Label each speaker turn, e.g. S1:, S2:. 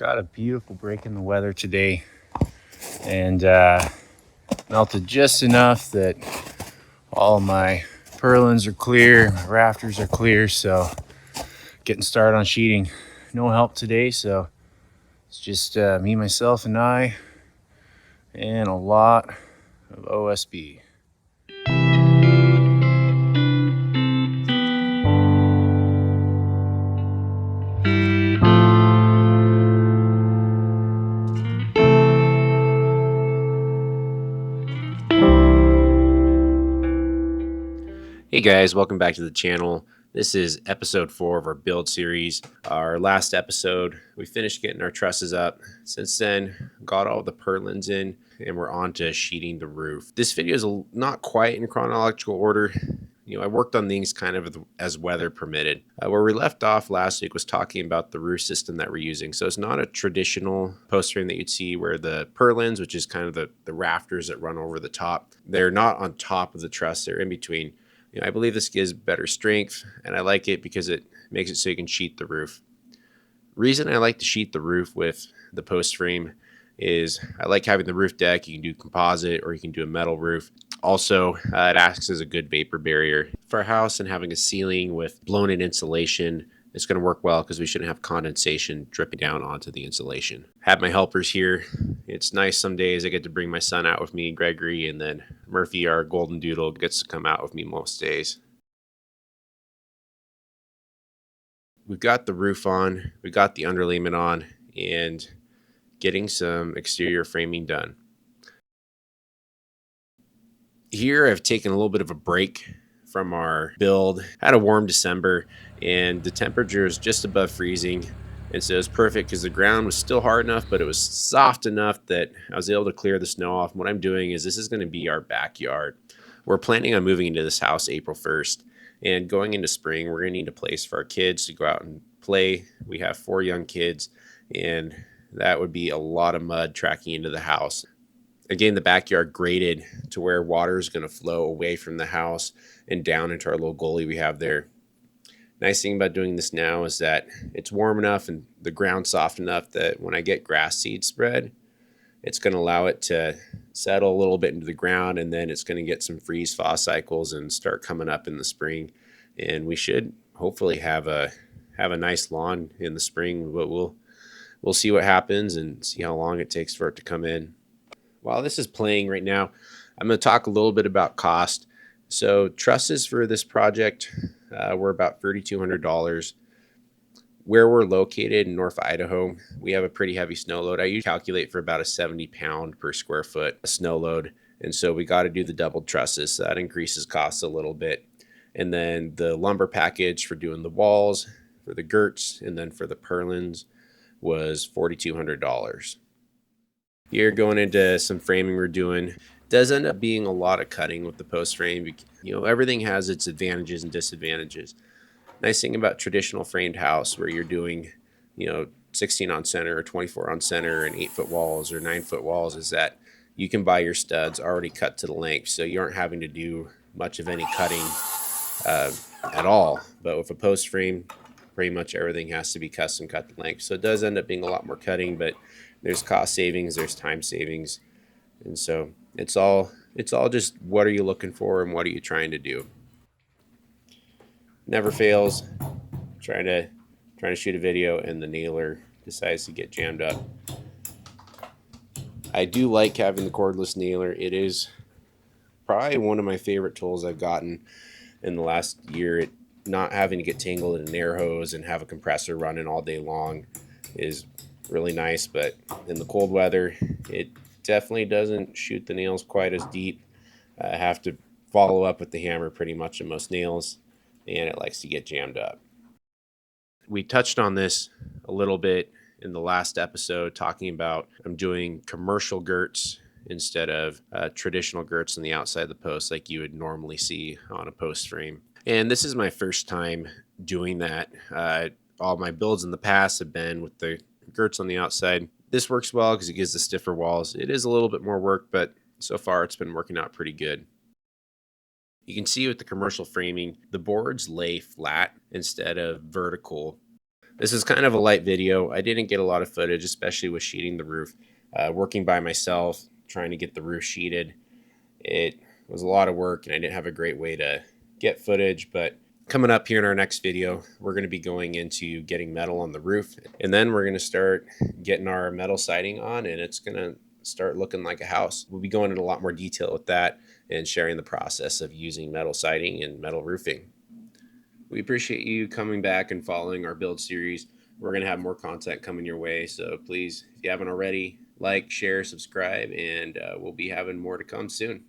S1: Got a beautiful break in the weather today, and melted just enough that all my purlins are clear, my rafters are clear, so getting started on sheeting. No help today, so it's just me, myself, and I, and a lot of OSB. Hey guys, welcome back to the channel. This is episode 4 of our build series. Our last episode, we finished getting our trusses up. Since then, got all the purlins in, and we're on to sheeting the roof. This video is not quite in chronological order. I worked on things kind of as weather permitted. Where we left off last week was talking about the roof system that we're using. So it's not a traditional post frame that you'd see where the purlins, which is kind of the rafters that run over the top, they're not on top of the truss, they're in between. I believe this gives better strength, and I like it because it makes it so you can sheet the roof. Reason I like to sheet the roof with the post frame is I like having the roof deck. You can do composite or you can do a metal roof. Also, it acts as a good vapor barrier. For our house and having a ceiling with blown-in insulation, it's going to work well because we shouldn't have condensation dripping down onto the insulation. Have my helpers here. It's nice some days I get to bring my son out with me, Gregory, and then Murphy, our golden doodle, gets to come out with me most days. We've got the roof on, we've got the underlayment on, and getting some exterior framing done. Here I've taken a little bit of a break from our build. Had a warm December and the temperature is just above freezing, and so it was perfect because the ground was still hard enough, but it was soft enough that I was able to clear the snow off. And what I'm doing is this is going to be our backyard. We're planning on moving into this house April 1st, and going into spring we're going to need a place for our kids to go out and play. We have 4 young kids, and that would be a lot of mud tracking into the house. Again, the backyard graded to where water is going to flow away from the house and down into our little gully we have there. Nice thing about doing this now is that it's warm enough and the ground soft enough that when I get grass seed spread, it's going to allow it to settle a little bit into the ground, and then it's going to get some freeze thaw cycles and start coming up in the spring. And we should hopefully have a nice lawn in the spring, but we'll see what happens and see how long it takes for it to come in. While this is playing right now, I'm going to talk a little bit about cost. So trusses for this project were about $3,200. Where we're located in North Idaho, we have a pretty heavy snow load. I usually calculate for about a 70 pound per square foot snow load. And so we got to do the doubled trusses. So that increases costs a little bit. And then the lumber package for doing the walls, for the girts, and then for the purlins was $4,200. Here going into some framing we're doing. Does end up being a lot of cutting with the post frame. Everything has its advantages and disadvantages. Nice thing about traditional framed house where you're doing 16 on center or 24 on center and 8-foot walls or 9-foot walls is that you can buy your studs already cut to the length, so you aren't having to do much of any cutting at all. But with a post frame, pretty much everything has to be custom cut to length, so it does end up being a lot more cutting, but there's cost savings, there's time savings, and so it's all just what are you looking for and what are you trying to do. Never fails. Trying to shoot a video and the nailer decides to get jammed up. I do like having the cordless nailer. It is probably one of my favorite tools I've gotten in the last year. Not having to get tangled in an air hose and have a compressor running all day long is really nice, but in the cold weather it definitely doesn't shoot the nails quite as deep. I have to follow up with the hammer pretty much on most nails, and it likes to get jammed up. We touched on this a little bit in the last episode, talking about I'm doing commercial girts instead of traditional girts on the outside of the post like you would normally see on a post frame. And this is my first time doing that. All my builds in the past have been with the girts on the outside. This works well because it gives the stiffer walls. It is a little bit more work, but so far it's been working out pretty good. You can see with the commercial framing, the boards lay flat instead of vertical. This is kind of a light video. I didn't get a lot of footage, especially with sheeting the roof. Working by myself, trying to get the roof sheeted, it was a lot of work and I didn't have a great way to get footage. But coming up here in our next video, we're going to be going into getting metal on the roof, and then we're going to start getting our metal siding on, and it's going to start looking like a house. We'll be going into a lot more detail with that and sharing the process of using metal siding and metal roofing. We appreciate you coming back and following our build series. We're going to have more content coming your way, so please, if you haven't already, like, share, subscribe, and we'll be having more to come soon.